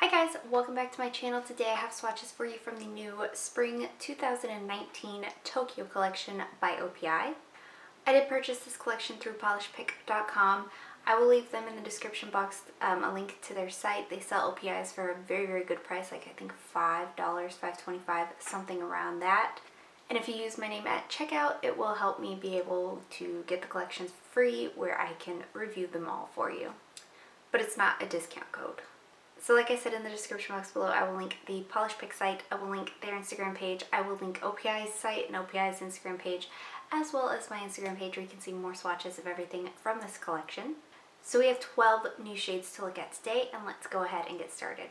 Hi guys, welcome back to my channel. Today I have swatches for you from the new Spring 2019 Tokyo Collection by OPI. I did purchase this collection through polishpick.com. I will leave them in the description box, a link to their site. They sell OPIs for a very good price, like I think $5, $5.25, something around that. And if you use my name at checkout, it will help me be able to get the collections for free where I can review them all for you. But it's not a discount code. So like I said in the description box below, I will link the Polish Pick site, I will link their Instagram page, I will link OPI's site and OPI's Instagram page, as well as my Instagram page where you can see more swatches of everything from this collection. So we have 12 new shades to look at today, and let's go ahead and get started.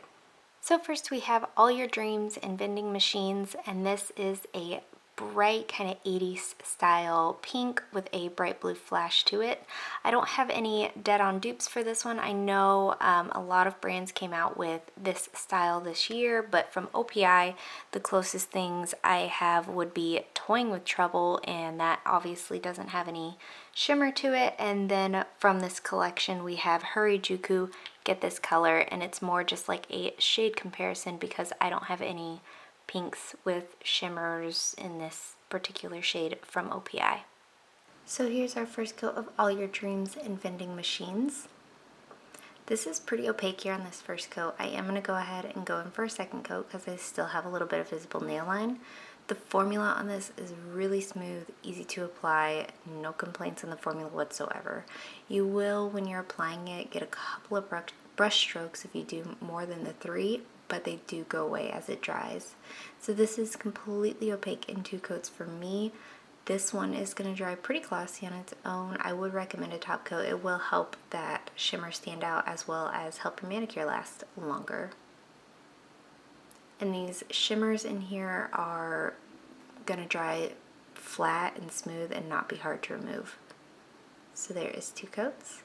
So first we have All Your Dreams and Vending Machines, and this is a bright kind of 80s style pink with a bright blue flash to it. I don't have any dead on dupes for this one. I know a lot of brands came out with this style this year, but from OPI the closest things I have would be Toying with Trouble, and that obviously doesn't have any shimmer to it. And then from this collection we have Hurry-juku, Get This Color, and it's more just like a shade comparison because I don't have any pinks with shimmers in this particular shade from OPI. So here's our first coat of All Your Dreams and Vending Machines. This is pretty opaque here on this first coat. I am going to go ahead and go in for a second coat because I still have a little bit of visible nail line. The formula on this is really smooth, easy to apply, no complaints on the formula whatsoever. You will, when you're applying it, get a couple of brush strokes if you do more than the 3, but they do go away as it dries. So this is completely opaque in 2 coats for me. This one is going to dry pretty glossy on its own. I would recommend a top coat. It will help that shimmer stand out as well as help your manicure last longer. And these shimmers in here are going to dry flat and smooth and not be hard to remove. So there is 2 coats.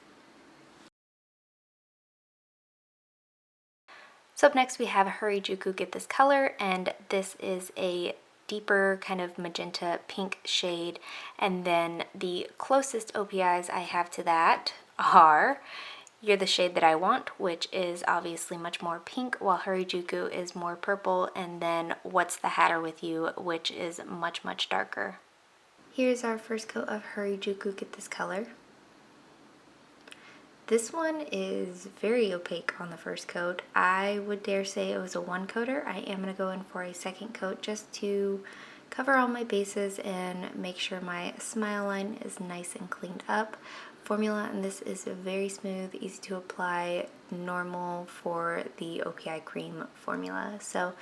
So up next we have Hurry-juku, Get This Color, and this is a deeper kind of magenta pink shade. And then the closest OPIs I have to that are You're the Shade That I Want, which is obviously much more pink, while Hurry-juku is more purple, and then What's the Hatter With You, which is much darker. Here's our first coat of Hurry-juku, Get This Color. This one is very opaque on the first coat. I would dare say it was a 1-coater. I am going to go in for a second coat just to cover all my bases and make sure my smile line is nice and cleaned up. Formula on this is very smooth, easy to apply, normal for the OPI cream formula. So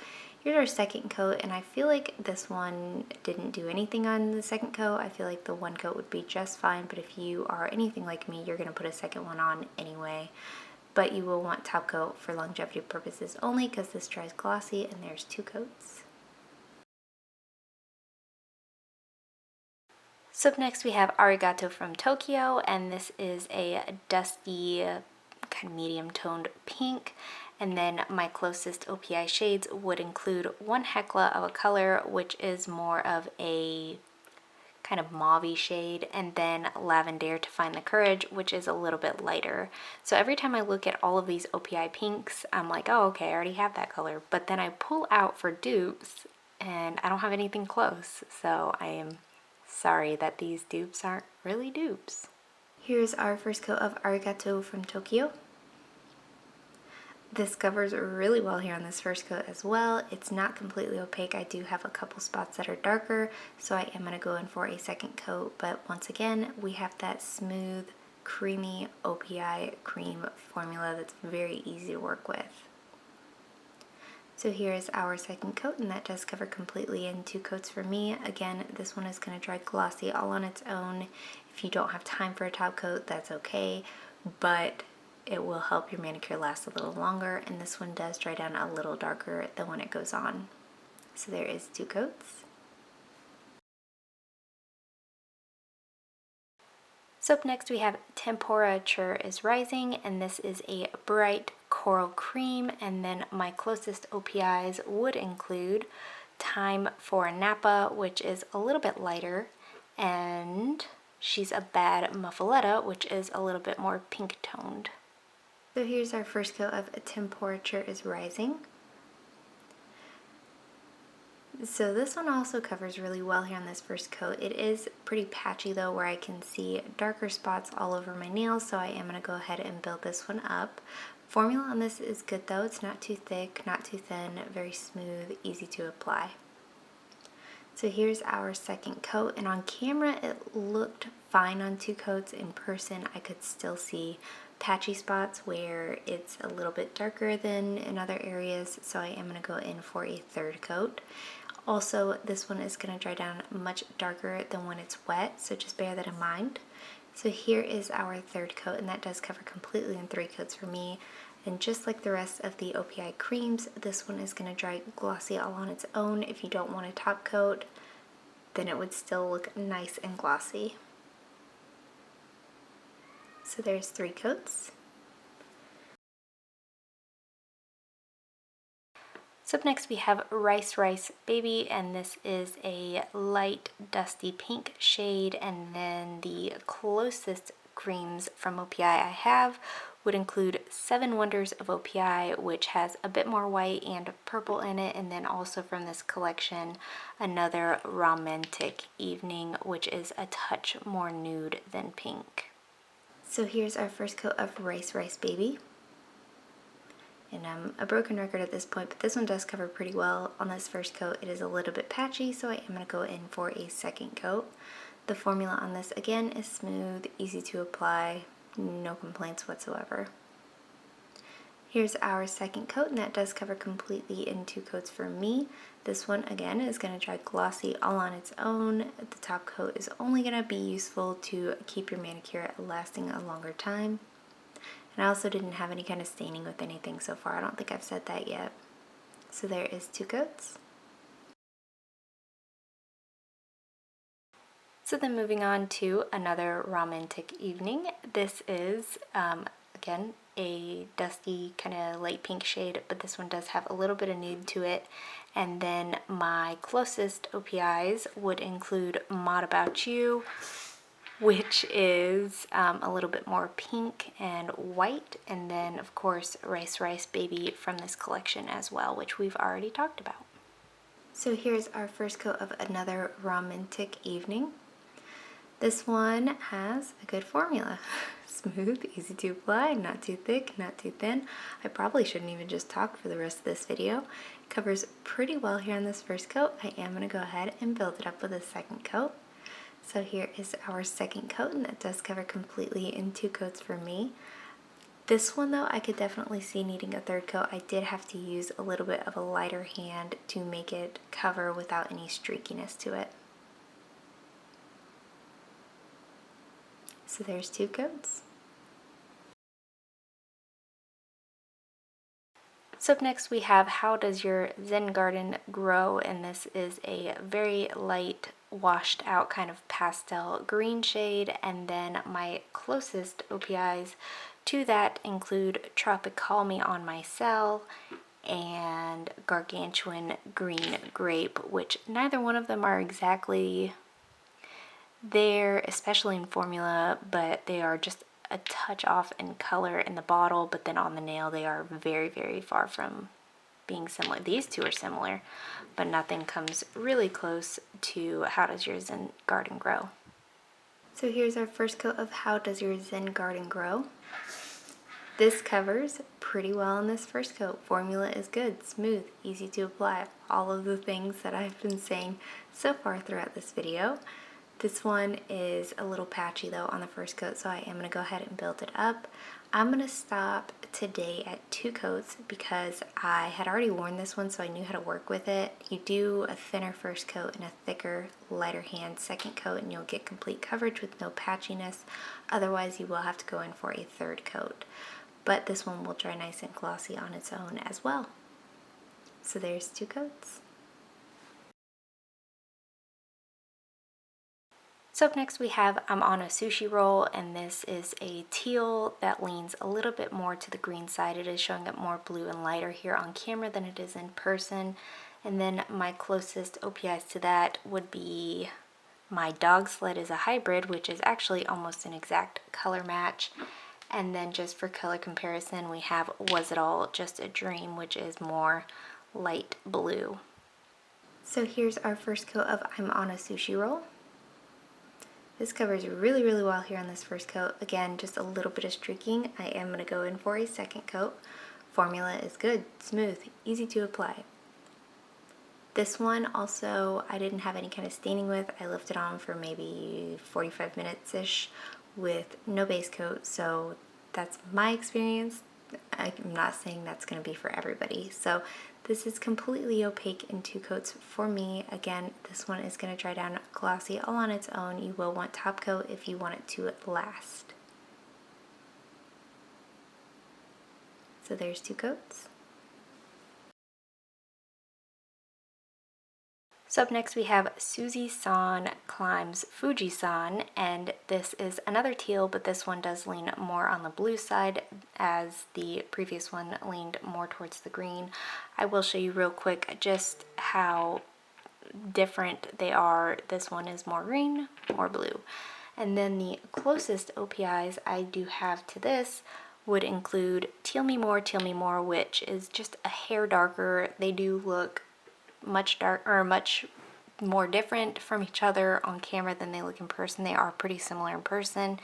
here's our second coat, and I feel like this one didn't do anything on the second coat. I feel like the 1 coat would be just fine, but if you are anything like me, you're going to put a second one on anyway. But you will want top coat for longevity purposes only because this dries glossy, and there's 2 coats. So up next we have Arigato from Tokyo, and this is a dusty, kind of medium toned pink. And then my closest OPI shades would include One Hecla of a Color, which is more of a kind of mauve-y shade, and then Lavender to Find the Courage, which is a little bit lighter. So every time I look at all of these OPI pinks, I'm like, oh, okay, I already have that color. But then I pull out for dupes, and I don't have anything close. So I am sorry that these dupes aren't really dupes. Here's our first coat of Arigato from Tokyo. This covers really well here on this first coat as well. It's not completely opaque. I do have a couple spots that are darker, so I am going to go in for a second coat. But once again, we have that smooth, creamy OPI cream formula that's very easy to work with. So here is our second coat, and that does cover completely in 2 coats for me. Again, this one is going to dry glossy all on its own. If you don't have time for a top coat, that's okay, but it will help your manicure last a little longer, and this one does dry down a little darker than when it goes on. So there is 2 coats. So up next we have Tempura-ture Is Rising, and this is a bright coral cream. And then my closest OPIs would include Time for Napa, which is a little bit lighter, and She's a Bad Muffaletta, which is a little bit more pink toned. So here's our first coat of Tempura-ture Is Rising. So this one also covers really well here on this first coat. It is pretty patchy though, where I can see darker spots all over my nails, so I am going to go ahead and build this one up. Formula on this is good though. It's not too thick, not too thin, very smooth, easy to apply. So here's our second coat, and on camera it looked fine on 2 coats. In person I could still see patchy spots where it's a little bit darker than in other areas, so I am going to go in for a third coat. Also, this one is going to dry down much darker than when it's wet, so just bear that in mind. So here is our third coat, and that does cover completely in 3 coats for me. And just like the rest of the OPI creams, this one is going to dry glossy all on its own. If you don't want a top coat, then it would still look nice and glossy. So there's 3 coats. So up next we have Rice Rice Baby, and this is a light dusty pink shade, and then the closest creams from OPI I have would include 7 Wonders of OPI, which has a bit more white and purple in it, and then also from this collection another Ramen-tic Evening, which is a touch more nude than pink. So here's our first coat of Rice Rice Baby. And I'm a broken record at this point, but this one does cover pretty well. On this first coat it is a little bit patchy, so I am going to go in for a second coat. The formula on this again is smooth, easy to apply, no complaints whatsoever. Here's our second coat, and that does cover completely in 2 coats for me. This one again is going to dry glossy all on its own. The top coat is only going to be useful to keep your manicure lasting a longer time. And I also didn't have any kind of staining with anything so far. I don't think I've said that yet. So there is 2 coats. So then moving on to another Ramen-tic Evening. This is, again, a dusty kind of light pink shade, but this one does have a little bit of nude to it. And then my closest OPIs would include Mod About You, which is a little bit more pink and white, and then of course Rice Rice Baby from this collection as well, which we've already talked about. So here's our first coat of another Ramen-tic Evening. This one has a good formula. Smooth, easy to apply, not too thick, not too thin. I probably shouldn't even just talk for the rest of this video. It covers pretty well here on this first coat. I am going to go ahead and build it up with a second coat. So here is our second coat, and that does cover completely in 2 coats for me. This one though, I could definitely see needing a third coat. I did have to use a little bit of a lighter hand to make it cover without any streakiness to it. So there's 2 coats. So up next we have How Does Your Zen Garden Grow, and this is a very light washed out kind of pastel green shade, and then my closest OPIs to that include Tropic Call Me On My Cell and Gargantuan Green Grape, which neither one of them are exactly there, especially in formula, but they are just a touch off in color in the bottle, but then on the nail they are very, very far from being similar. These 2 are similar, but nothing comes really close to How Does Your Zen Garden Grow. So here's our first coat of How Does Your Zen Garden Grow. This covers pretty well in this first coat. Formula is good, smooth, easy to apply. All of the things that I've been saying so far throughout this video. This one is a little patchy though on the first coat, so I am going to go ahead and build it up. I'm going to stop today at 2 coats because I had already worn this one, so I knew how to work with it. You do a thinner first coat and a thicker, lighter hand second coat, and you'll get complete coverage with no patchiness. Otherwise, you will have to go in for a third coat. But this one will dry nice and glossy on its own as well. So there's 2 coats. So up next we have I'm On A Sushi Roll, and this is a teal that leans a little bit more to the green side. It is showing up more blue and lighter here on camera than it is in person. And then my closest OPIs to that would be my Dog Sled is a Hybrid, which is actually almost an exact color match. And then just for color comparison, we have Was It All Just a Dream, which is more light blue. So here's our first coat of I'm on a Sushi Roll. This covers really, really well here on this first coat. Again, just a little bit of streaking. I am going to go in for a second coat. Formula is good, smooth, easy to apply. This one also, I didn't have any kind of staining with. I left it on for maybe 45 minutes-ish with no base coat, so that's my experience. I'm not saying that's going to be for everybody. So this is completely opaque in 2 coats for me. Again, this one is going to dry down glossy all on its own. You will want top coat if you want it to last. So there's 2 coats. So up next we have Suzi-san Climbs Fuji-san, and this is another teal, but this one does lean more on the blue side as the previous one leaned more towards the green. I will show you real quick just how different they are. This one is more green, more blue. And then the closest OPIs I do have to this would include Teal Me More, which is just a hair darker. They do look much more different from each other on camera than they look in person. They are pretty similar in person.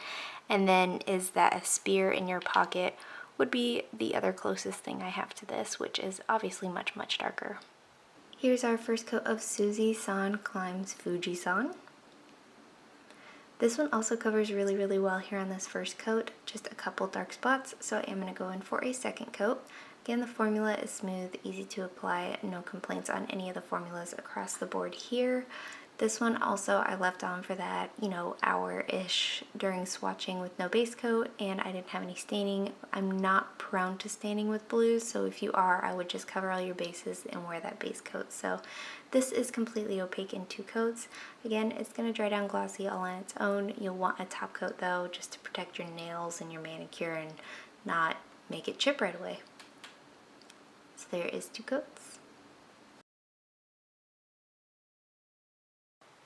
And then Is That a Spear in Your Pocket would be the other closest thing I have to this, which is obviously much, much darker. Here's our first coat of Suzi-san Climbs Fuji-san. This one also covers really, really well here on this first coat, just a couple dark spots, so I am going to go in for a second coat. Again, the formula is smooth, easy to apply, no complaints on any of the formulas across the board here. This one also I left on for that, hour-ish during swatching with no base coat, and I didn't have any staining. I'm not prone to staining with blues, so if you are, I would just cover all your bases and wear that base coat. So this is completely opaque in 2 coats. Again, it's going to dry down glossy all on its own. You'll want a top coat though, just to protect your nails and your manicure and not make it chip right away. So there is 2 coats.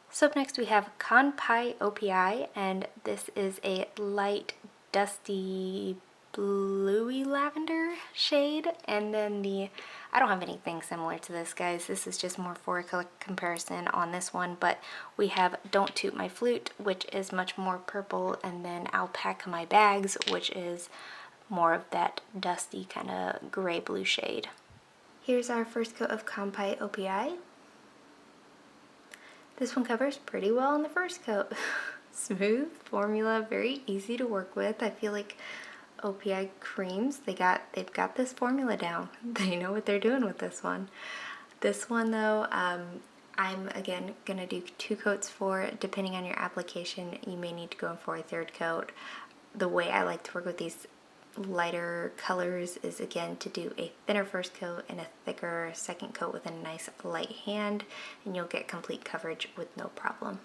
So up next we have Kanpai OPI, and this is a light dusty bluey lavender shade. And then I don't have anything similar to this, guys. This is just more for a color comparison on this one, but we have Don't Toot My Flute, which is much more purple, and then I'll Pack My Bags, which is more of that dusty kind of gray blue shade. Here's our first coat of Kampai OPI. This one covers pretty well on the first coat. Smooth formula, very easy to work with. I feel like OPI creams, they've got this formula down. They know what they're doing with this one. This one though, I'm again gonna do 2 coats for. Depending on your application, you may need to go in for a 3rd coat. The way I like to work with these lighter colors is again to do a thinner first coat and a thicker second coat with a nice light hand, and you'll get complete coverage with no problem.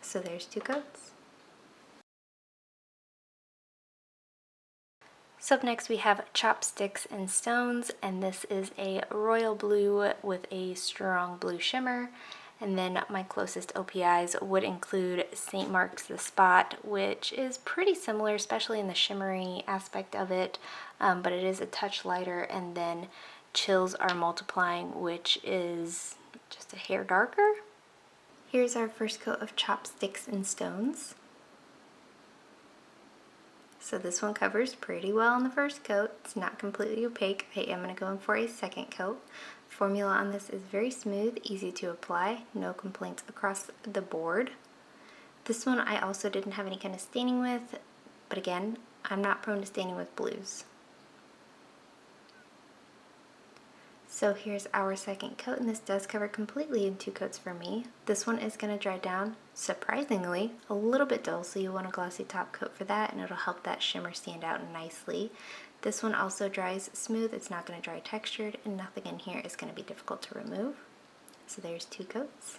So there's 2 coats. So up next we have Chopsticks and Stones, and this is a royal blue with a strong blue shimmer. And then my closest OPIs would include St. Mark's The Spot, which is pretty similar, especially in the shimmery aspect of it, but it is a touch lighter. And then Chills Are Multiplying, which is just a hair darker. Here's our first coat of Chopsticks and Stones. So this one covers pretty well on the first coat. It's not completely opaque. I am going to go in for a second coat. Formula on this is very smooth, easy to apply, no complaints across the board. This one I also didn't have any kind of staining with, but again, I'm not prone to staining with blues. So here's our second coat, and this does cover completely in 2 coats for me. This one is going to dry down, surprisingly, a little bit dull, so you want a glossy top coat for that, and it'll help that shimmer stand out nicely. This one also dries smooth, it's not going to dry textured, and nothing in here is going to be difficult to remove. So there's 2 coats.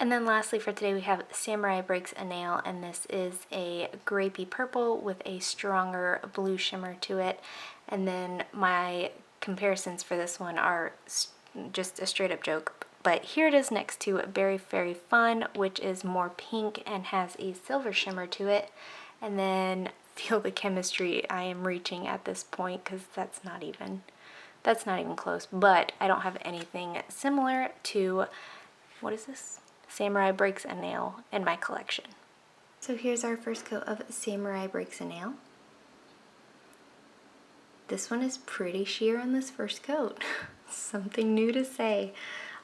And then lastly for today we have Samurai Breaks a Nail, and this is a grapey purple with a stronger blue shimmer to it. And then my comparisons for this one are just a straight up joke. But here it is next to Berry Fairy Fun, which is more pink and has a silver shimmer to it. And then Feel the Chemistry, I am reaching at this point because that's not even close. But I don't have anything similar to, what is this? Samurai Breaks a Nail in my collection. So here's our first coat of Samurai Breaks a Nail. This one is pretty sheer on this first coat. Something new to say.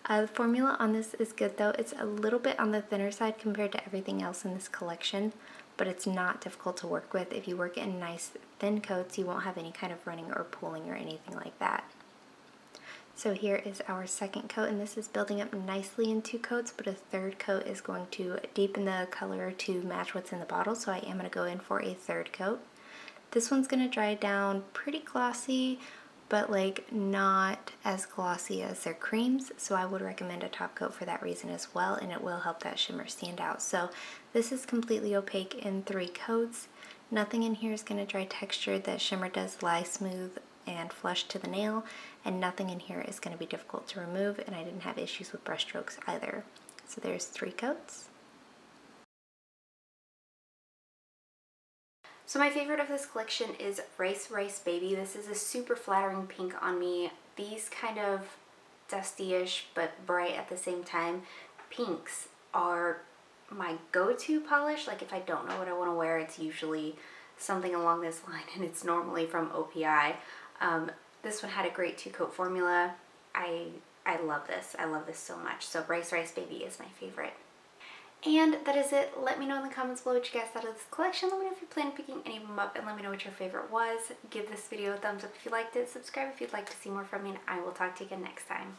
The formula on this is good though. It's a little bit on the thinner side compared to everything else in this collection, but it's not difficult to work with. If you work in nice thin coats, you won't have any kind of running or pooling or anything like that. So here is our second coat, and this is building up nicely in 2 coats, but a third coat is going to deepen the color to match what's in the bottle, so I am going to go in for a third coat. This one's going to dry down pretty glossy, but like not as glossy as their creams, so I would recommend a top coat for that reason as well, and it will help that shimmer stand out. So this is completely opaque in 3 coats. Nothing in here is going to dry textured. That shimmer does lie smooth and flush to the nail, and nothing in here is going to be difficult to remove, and I didn't have issues with brush strokes either. So there's 3 coats. So my favorite of this collection is Rice Rice Baby. This is a super flattering pink on me. These kind of dusty-ish but bright at the same time pinks are my go-to polish. Like if I don't know what I want to wear, it's usually something along this line, and it's normally from OPI. This one had a great 2-coat formula. I love this. I love this so much. So Rice Rice Baby is my favorite. And that is it. Let me know in the comments below what you guys thought of this collection. Let me know if you plan on picking any of them up, and let me know what your favorite was. Give this video a thumbs up if you liked it. Subscribe if you'd like to see more from me, and I will talk to you again next time.